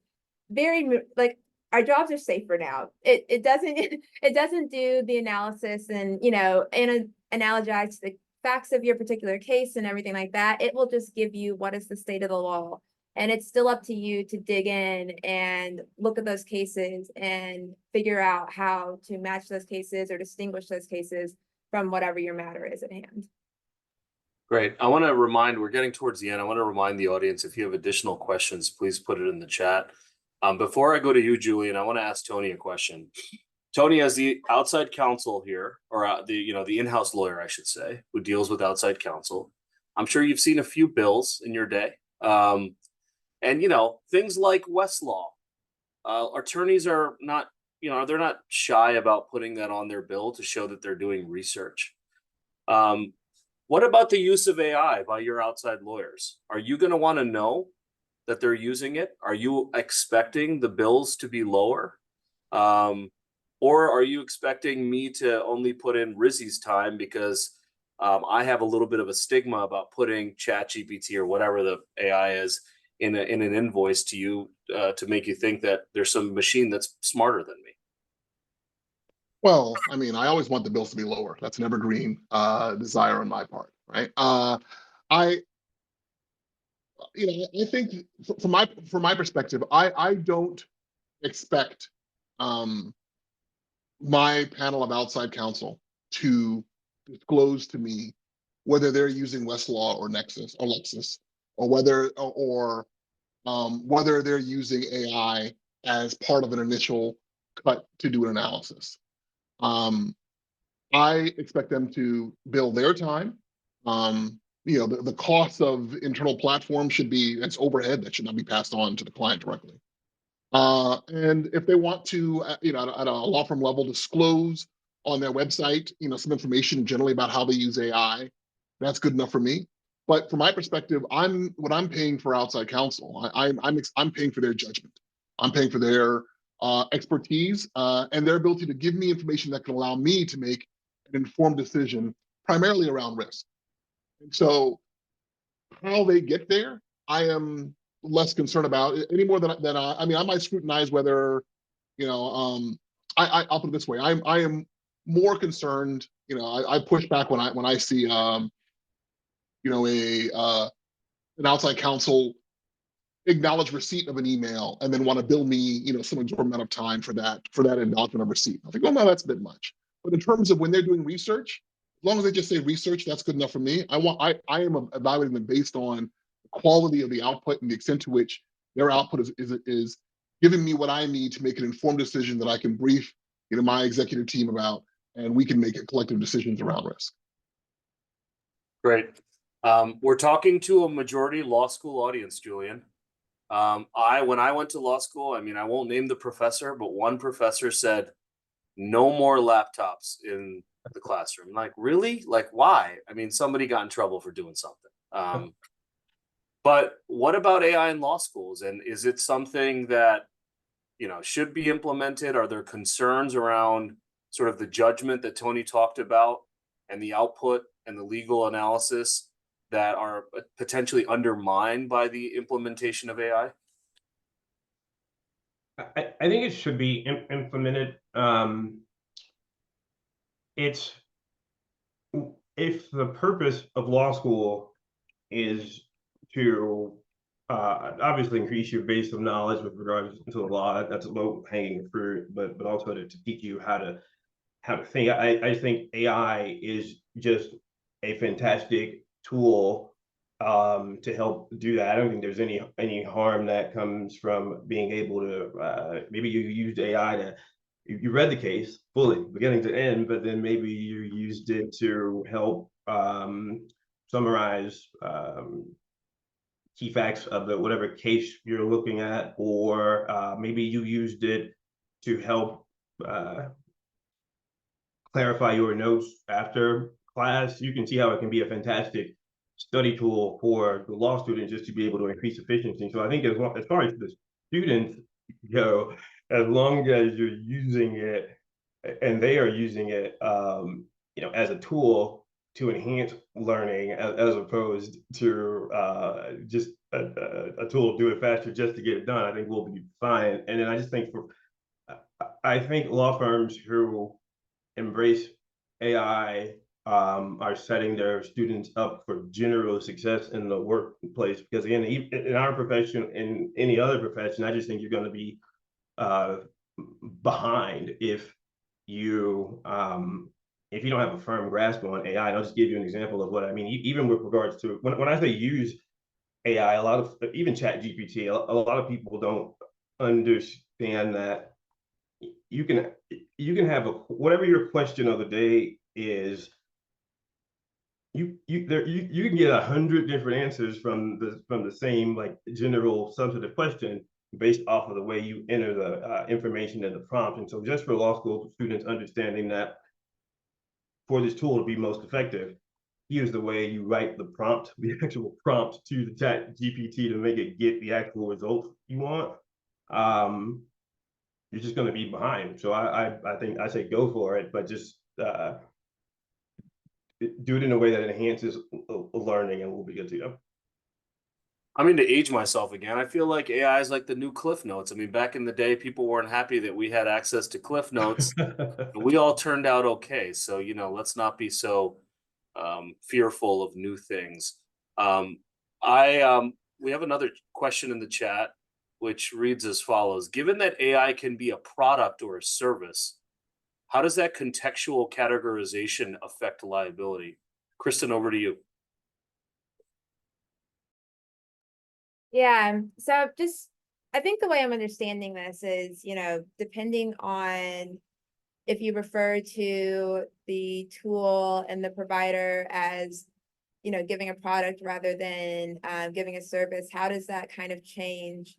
S3: Very like our jobs are safer now. It doesn't do the analysis and, you know, analogize the facts of your particular case and everything like that. It will just give you what is the state of the law. And it's still up to you to dig in and look at those cases and figure out how to match those cases or distinguish those cases from whatever your matter is at hand.
S2: Great. I want to remind, we're getting towards the end. I want to remind the audience, if you have additional questions, please put it in the chat. Before I go to you, Julien, I want to ask Tony a question. Tony, as the outside counsel here, or the in-house lawyer, I should say, who deals with outside counsel, I'm sure you've seen a few bills in your day. And, you know, things like Westlaw, attorneys are not, you know, they're not shy about putting that on their bill to show that they're doing research. What about the use of AI by your outside lawyers? Are you going to want to know that they're using it? Are you expecting the bills to be lower? Or are you expecting me to only put in Rizzy's time because I have a little bit of a stigma about putting ChatGPT or whatever the AI is in an invoice to you to make you think that there's some machine that's smarter than me?
S5: Well, I mean, I always want the bills to be lower. That's an evergreen desire on my part, right? I think from my perspective, I don't expect my panel of outside counsel to disclose to me whether they're using Westlaw or Nexus or Lexis, or whether they're using AI as part of an initial cut to do an analysis. I expect them to bill their time the cost of internal platforms that's overhead that should not be passed on to the client directly. And if they want to, at a law firm level, disclose on their website, some information generally about how they use AI, that's good enough for me. But from my perspective, what I'm paying for outside counsel. I'm paying for their judgment. I'm paying for their expertise and their ability to give me information that can allow me to make an informed decision, primarily around risk. And so, how they get there, I am less concerned about any more than I mean, I might scrutinize whether, I'll put it this way. I am more concerned, I push back when I see, an outside counsel acknowledge receipt of an email and then want to bill me, some exorbitant amount of time for that acknowledgement of receipt. I think, oh no, that's a bit much. But in terms of when they're doing research, as long as they just say research, that's good enough for me. I am evaluating them based on the quality of the output and the extent to which their output is giving me what I need to make an informed decision that I can brief, my executive team about, and we can make collective decisions around risk.
S2: Great. We're talking to a majority law school audience, Julien. When I went to law school, I mean, I won't name the professor, but one professor said, no more laptops in the classroom. I'm like, really? Like, why? I mean, somebody got in trouble for doing something. But what about AI in law schools? And is it something that, should be implemented? Are there concerns around sort of the judgment that Tony talked about and the output and the legal analysis that are potentially undermined by the implementation of AI?
S6: I think it should be implemented. It's if the purpose of law school is to obviously increase your base of knowledge with regards to the law, that's a low hanging fruit, but also to teach you how to think. I think AI is just a fantastic tool to help do that. I don't think there's any harm that comes from being able to maybe you used AI to you read the case fully beginning to end, but then maybe you used it to help summarize key facts of whatever case you're looking at, or maybe you used it to help clarify your notes after class. You can see how it can be a fantastic study tool for the law student just to be able to increase efficiency. So I think as far as the students go, as long as you're using it and they are using it, as a tool to enhance learning as opposed to just a tool to do it faster just to get it done, I think we'll be fine. And then I just think I think law firms who embrace AI are setting their students up for general success in the workplace. Because again, in our profession, in any other profession, I just think you're going to be behind if you don't have a firm grasp on AI. And I'll just give you an example of what I mean. Even with regards to when I say use AI, a lot of even Chat GPT, a lot of people don't understand that you can have whatever your question of the day is. You can get 100 different answers from the same like general substantive question based off of the way you enter the information in the prompt. And so just for law school students understanding that for this tool to be most effective, here's the way you write the prompt, the actual prompt to the Chat GPT to make it get the actual results you want. You're just going to be behind. So I think I say go for it, but just do it in a way that enhances learning, and we'll be good to go.
S2: I mean, to age myself again, I feel like AI is like the new Cliff Notes. I mean, back in the day, people weren't happy that we had access to Cliff Notes. And we all turned out okay. So, let's not be so fearful of new things. We have another question in the chat, which reads as follows. Given that AI can be a product or a service, how does that contextual categorization affect liability? Kristen, over to you.
S3: Yeah, so I think the way I'm understanding this is, depending on if you refer to the tool and the provider as giving a product rather than giving a service, how does that kind of change,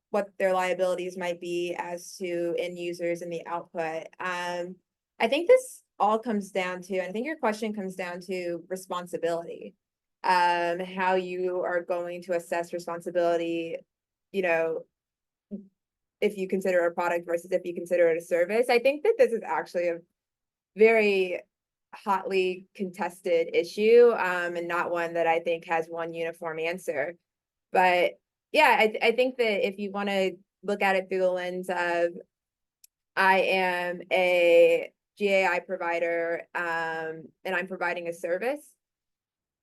S3: what their liabilities might be as to end users and the output? I think this all comes down to, and I think your question comes down to responsibility, how you are going to assess responsibility, if you consider a product versus if you consider it a service. I think that this is actually a very hotly contested issue, and not one that I think has one uniform answer. But yeah, I think that if you want to look at it through the lens of, I am a GAI provider, and I'm providing a service,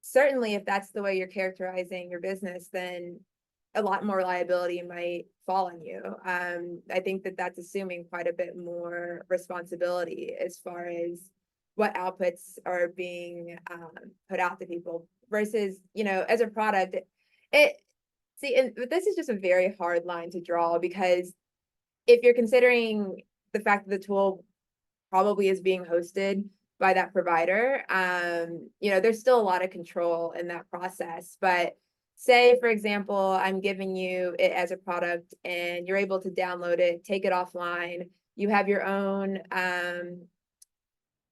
S3: certainly if that's the way you're characterizing your business, then a lot more liability might fall on you. I think that that's assuming quite a bit more responsibility as far as what outputs are being put out to people versus, as a product. And this is just a very hard line to draw, because if you're considering the fact that the tool probably is being hosted by that provider, there's still a lot of control in that process. But say, for example, I'm giving you it as a product and you're able to download it, take it offline, you have your own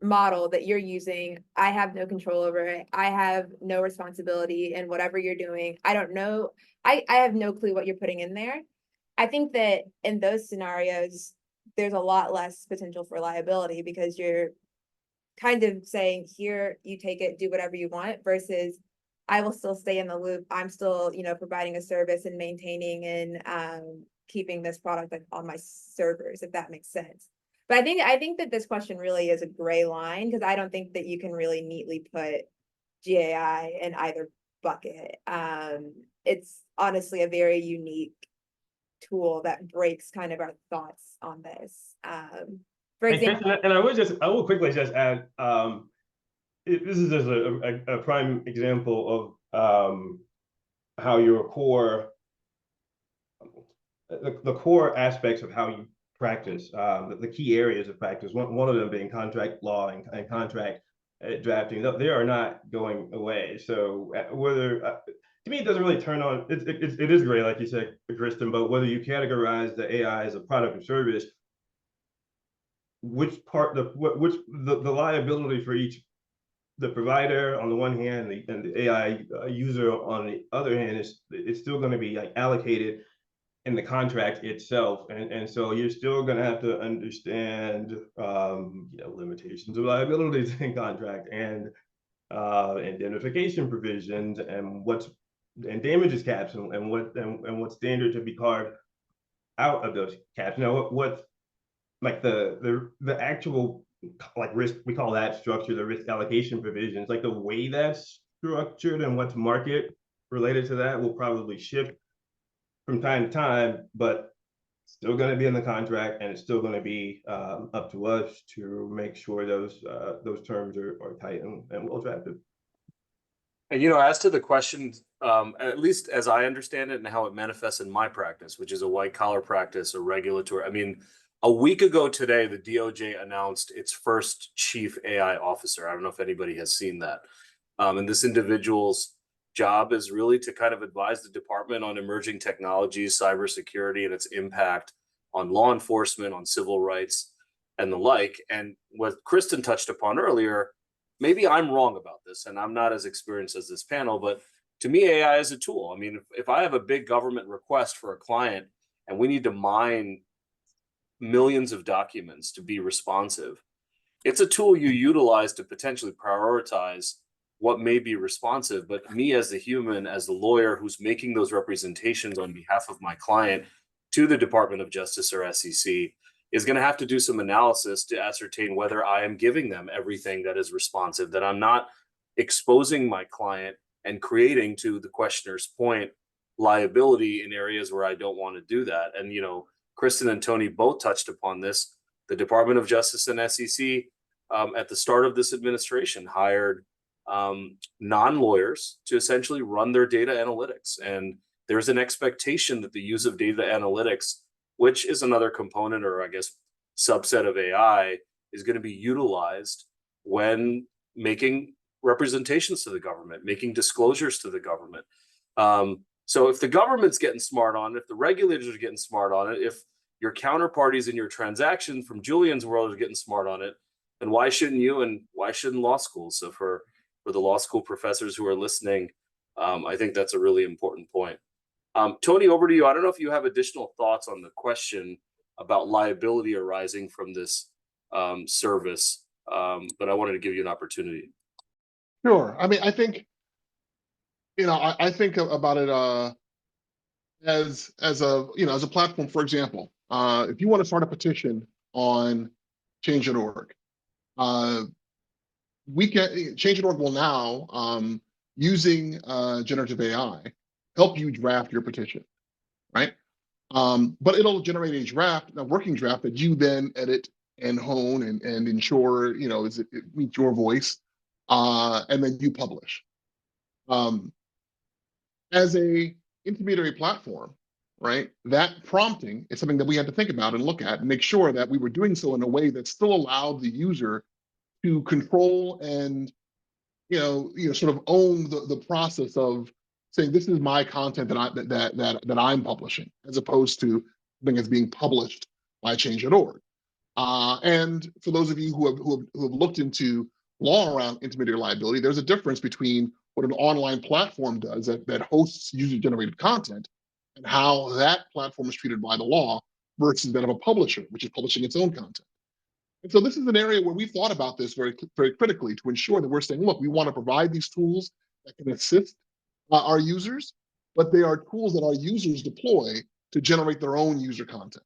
S3: model that you're using. I have no control over it. I have no responsibility in whatever you're doing. I don't know. I have no clue what you're putting in there. I think that in those scenarios, there's a lot less potential for liability, because you're kind of saying, here, you take it, do whatever you want, versus I will still stay in the loop. I'm still, providing a service and maintaining and keeping this product on my servers, if that makes sense. But I think that this question really is a gray line, because I don't think that you can really neatly put GAI in either bucket. It's honestly a very unique tool that breaks kind of our thoughts on this. For example,
S6: Kristen, and I will quickly just add, this is just a prime example of how your core, the core aspects of how you practice, the key areas of practice, one of them being contract law and contract drafting, they are not going away. So whether, to me, it doesn't really turn on, it is great, like you said, Kristen, but whether you categorize the AI as a product or service, which part, the liability for each, the provider on the one hand and the AI user on the other hand, it's still going to be like allocated in the contract itself, and so you're still going to have to understand limitations of liabilities in contract, and indemnification provisions, and damages caps, and what standards to be carved out of those caps. Now, what's like the actual like risk, we call that structure, the risk allocation provisions, like the way that's structured and what's market related to that will probably shift from time to time, but still going to be in the contract, and it's still going to be up to us to make sure those terms are tight and well drafted.
S2: And as to the question, at least as I understand it and how it manifests in my practice, which is a white collar practice, a regulatory, I mean, a week ago today, the DOJ announced its first chief AI officer. I don't know if anybody has seen that. And this individual's job is really to kind of advise the department on emerging technologies, cybersecurity, and its impact on law enforcement, on civil rights, and the like. And what Kristen touched upon earlier, maybe I'm wrong about this, and I'm not as experienced as this panel, but to me, AI is a tool. I mean, if I have a big government request for a client and we need to mine millions of documents to be responsive, it's a tool you utilize to potentially prioritize what may be responsive. But me as the human, as the lawyer who's making those representations on behalf of my client to the Department of Justice or SEC, is going to have to do some analysis to ascertain whether I am giving them everything that is responsive, that I'm not exposing my client and creating, to the questioner's point, liability in areas where I don't want to do that. And, Kristen and Tony both touched upon this. The Department of Justice and SEC at the start of this administration hired non-lawyers to essentially run their data analytics. And there's an expectation that the use of data analytics, which is another component, or I guess subset of AI, is going to be utilized when making representations to the government, making disclosures to the government. So if the government's getting smart on it, if the regulators are getting smart on it, if your counterparties in your transaction from Julien's world are getting smart on it, then why shouldn't you, and why shouldn't law schools? So for the law school professors who are listening, I think that's a really important point. Tony, over to you. I don't know if you have additional thoughts on the question about liability arising from this service, but I wanted to give you an opportunity.
S5: Sure. I mean, I think, I think about it as a platform. For example, if you want to start a petition on Change.org, Change.org will now, using generative AI, help you draft your petition, right? But it'll generate a working draft that you then edit and hone and ensure, it meets your voice, and then you publish. As a intermediary platform, right, that prompting is something that we had to think about and look at and make sure that we were doing so in a way that still allowed the user to control and, sort of own the process of saying, this is my content that I'm publishing, as opposed to something that's being published by Change.org. And for those of you who have looked into law around intermediary liability, there's a difference between what an online platform does that hosts user-generated content and how that platform is treated by the law versus that of a publisher, which is publishing its own content. And so this is an area where we thought about this very, very critically to ensure that we're saying, look, we want to provide these tools that can assist our users, but they are tools that our users deploy to generate their own user content.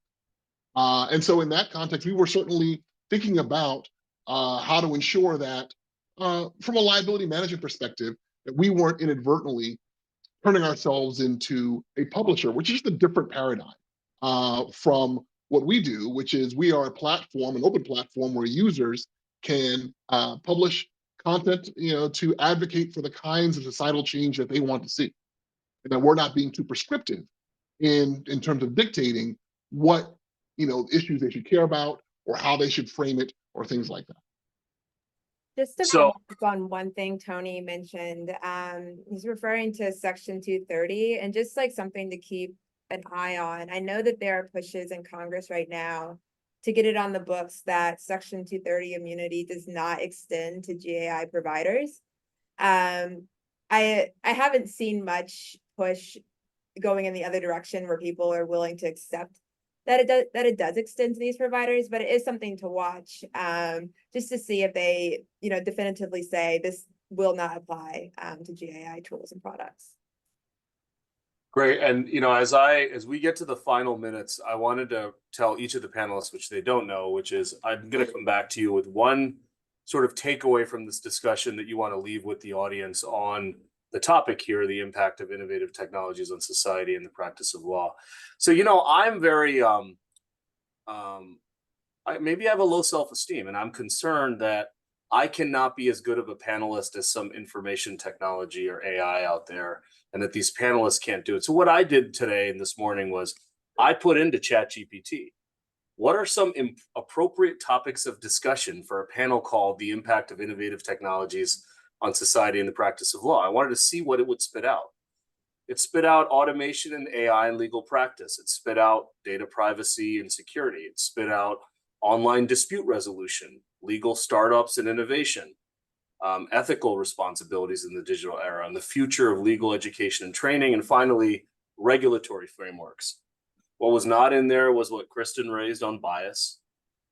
S5: And so in that context, we were certainly thinking about how to ensure that from a liability management perspective, that we weren't inadvertently turning ourselves into a publisher, which is just a different paradigm from what we do, which is we are a platform, an open platform where users can publish content, to advocate for the kinds of societal change that they want to see. And that we're not being too prescriptive in terms of dictating what, issues they should care about or how they should frame it or things like that.
S3: Just to
S2: So-
S3: follow up on one thing Tony mentioned, he's referring to Section 230 and just like something to keep an eye on. I know that there are pushes in Congress right now to get it on the books that Section 230 immunity does not extend to GAI providers. I haven't seen much push going in the other direction where people are willing to accept that it does extend to these providers, but it is something to watch, just to see if they, definitively say this will not apply to GAI tools and products.
S2: Great. And, as we get to the final minutes, I wanted to tell each of the panelists, which they don't know, which is I'm going to come back to you with one sort of takeaway from this discussion that you want to leave with the audience on the topic here, the impact of innovative technologies on society and the practice of law. So, I'm very, maybe I have a low self-esteem, and I'm concerned that I cannot be as good of a panelist as some information technology or AI out there, and that these panelists can't do it. So what I did today and this morning was I put into ChatGPT, what are some appropriate topics of discussion for a panel called The Impact of Innovative Technologies on Society and the Practice of Law? I wanted to see what it would spit out. It spit out automation and AI in legal practice. It spit out data privacy and security. It spit out online dispute resolution, legal startups and innovation, ethical responsibilities in the digital era, and the future of legal education and training, and finally, regulatory frameworks. What was not in there was what Kristen raised on bias.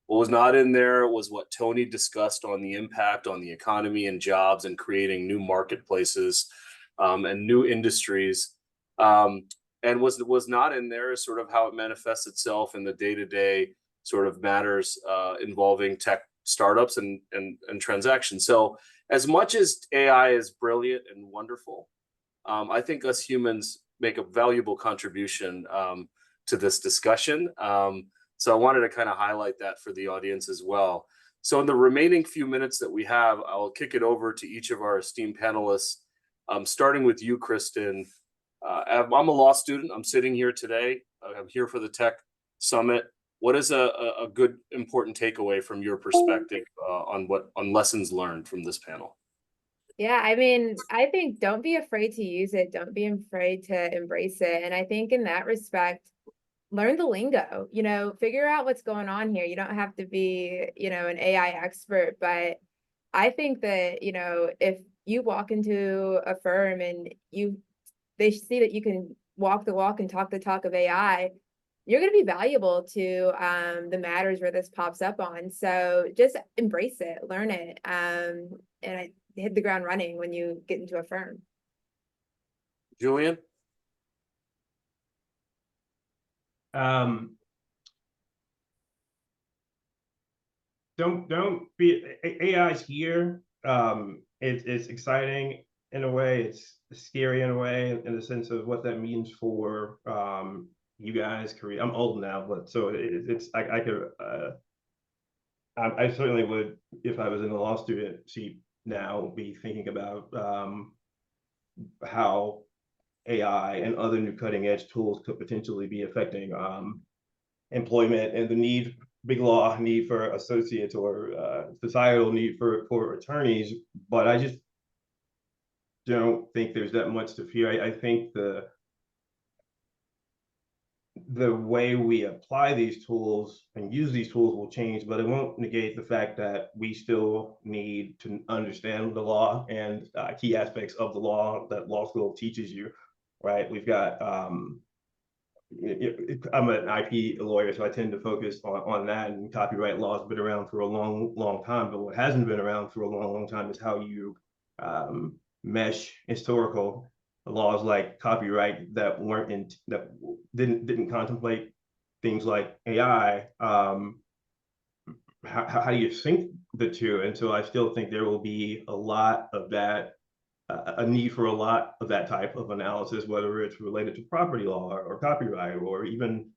S2: What was not in there was what Tony discussed on the impact on the economy and jobs and creating new marketplaces and new industries. And was not in there is sort of how it manifests itself in the day-to-day sort of matters involving tech startups and transactions. So as much as AI is brilliant and wonderful, I think us humans make a valuable contribution to this discussion. So I wanted to kind of highlight that for the audience as well. So in the remaining few minutes that we have, I'll kick it over to each of our esteemed panelists, starting with you, Kristen. I'm a law student. I'm sitting here today. I'm here for the Tech Summit. What is a good, important takeaway from your perspective on lessons learned from this panel?
S3: Yeah, I mean, I think don't be afraid to use it. Don't be afraid to embrace it. And I think in that respect, learn the lingo, figure out what's going on here. You don't have to be, an AI expert, but I think that, if you walk into a firm and they see that you can walk the walk and talk the talk of AI, you're going to be valuable to the matters where this pops up on. So just embrace it, learn it, and hit the ground running when you get into a firm.
S2: Julien?
S6: Don't be AI's here. It's exciting in a way, it's scary in a way, in the sense of what that means for you guys' career. I'm old now, but so I could I certainly would, if I was in the law student seat now, be thinking about how AI and other new cutting edge tools could potentially be affecting employment and the big law need for associates, or societal need for attorneys. But I just don't think there's that much to fear. I think the way we apply these tools and use these tools will change, but it won't negate the fact that we still need to understand the law and key aspects of the law that law school teaches you, right? We've got I'm an IP lawyer, so I tend to focus on that, and copyright law has been around for a long time, but what hasn't been around for a long time is how you mesh historical laws like copyright that didn't contemplate things like AI. How do you sync the two? And so I still think there will be a lot of that, a need for a lot of that type of analysis, whether it's related to property law or copyright, or even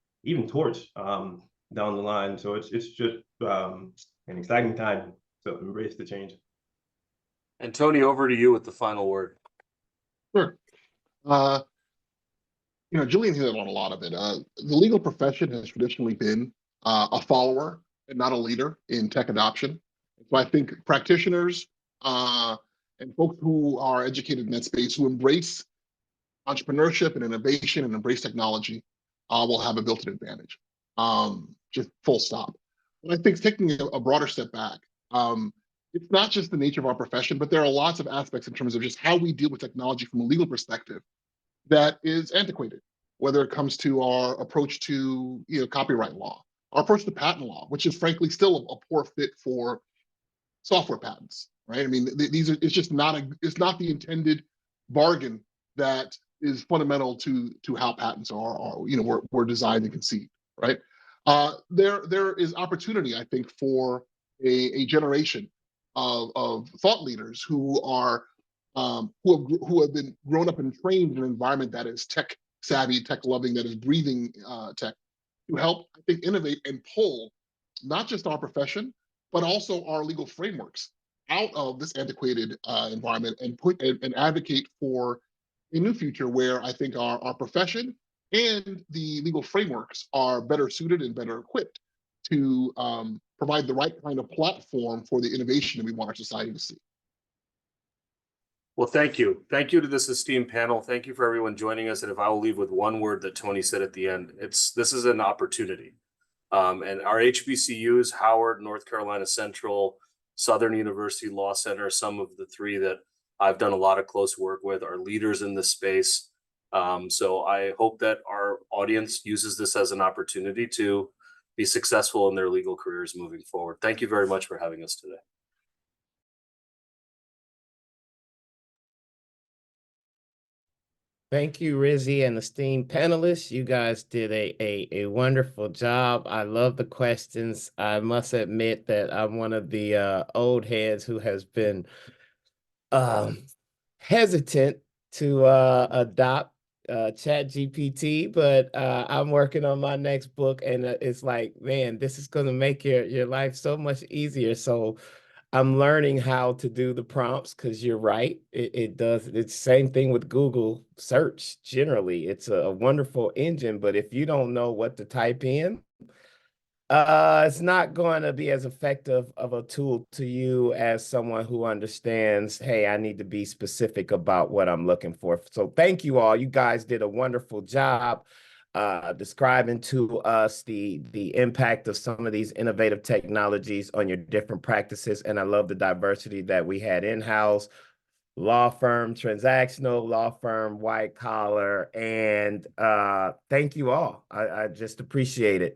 S6: torts down the line. So it's just an exciting time to embrace the change.
S2: And Tony, over to you with the final word.
S5: Sure. Julien hit on a lot of it. The legal profession has traditionally been a follower and not a leader in tech adoption. So I think practitioners and folks who are educated in that space, who embrace entrepreneurship and innovation and embrace technology, will have a built-in advantage. Just full stop. But I think taking a broader step back, it's not just the nature of our profession, but there are lots of aspects in terms of just how we deal with technology from a legal perspective that is antiquated, whether it comes to our approach to copyright law, our approach to patent law, which is frankly still a poor fit for software patents, right? I mean, it's not the intended bargain that is fundamental to how patents were designed and conceived, right? There is opportunity, I think, for a generation of thought leaders who have been grown up and trained in an environment that is tech savvy, tech loving, that is breathing tech, to help, I think, innovate and pull not just our profession, but also our legal frameworks out of this antiquated environment, and advocate for a new future where I think our profession and the legal frameworks are better suited and better equipped to provide the right kind of platform for the innovation that we want our society to see.
S2: Well, thank you. Thank you to this esteemed panel. Thank you for everyone joining us. And if I will leave with one word that Tony said at the end, this is an opportunity. And our HBCUs, Howard, North Carolina Central, Southern University Law Center, some of the three that I've done a lot of close work with, are leaders in this space. So I hope that our audience uses this as an opportunity to be successful in their legal careers moving forward. Thank you very much for having us today.
S1: Thank you, Rizzy and esteemed panelists. You guys did a wonderful job. I love the questions. I must admit that I'm one of the old heads who has been hesitant to adopt ChatGPT, but I'm working on my next book, and it's like, man, this is going to make your life so much easier. So I'm learning how to do the prompts, because you're right. It does. It's the same thing with Google search. Generally, it's a wonderful engine, but if you don't know what to type in, It's not going to be as effective of a tool to you as someone who understands, hey, I need to be specific about what I'm looking for. So thank you all. You guys did a wonderful job describing to us the impact of some of these innovative technologies on your different practices. And I love the diversity that we had in-house. Law firm, transactional, law firm, white collar, and thank you all. I just appreciate it.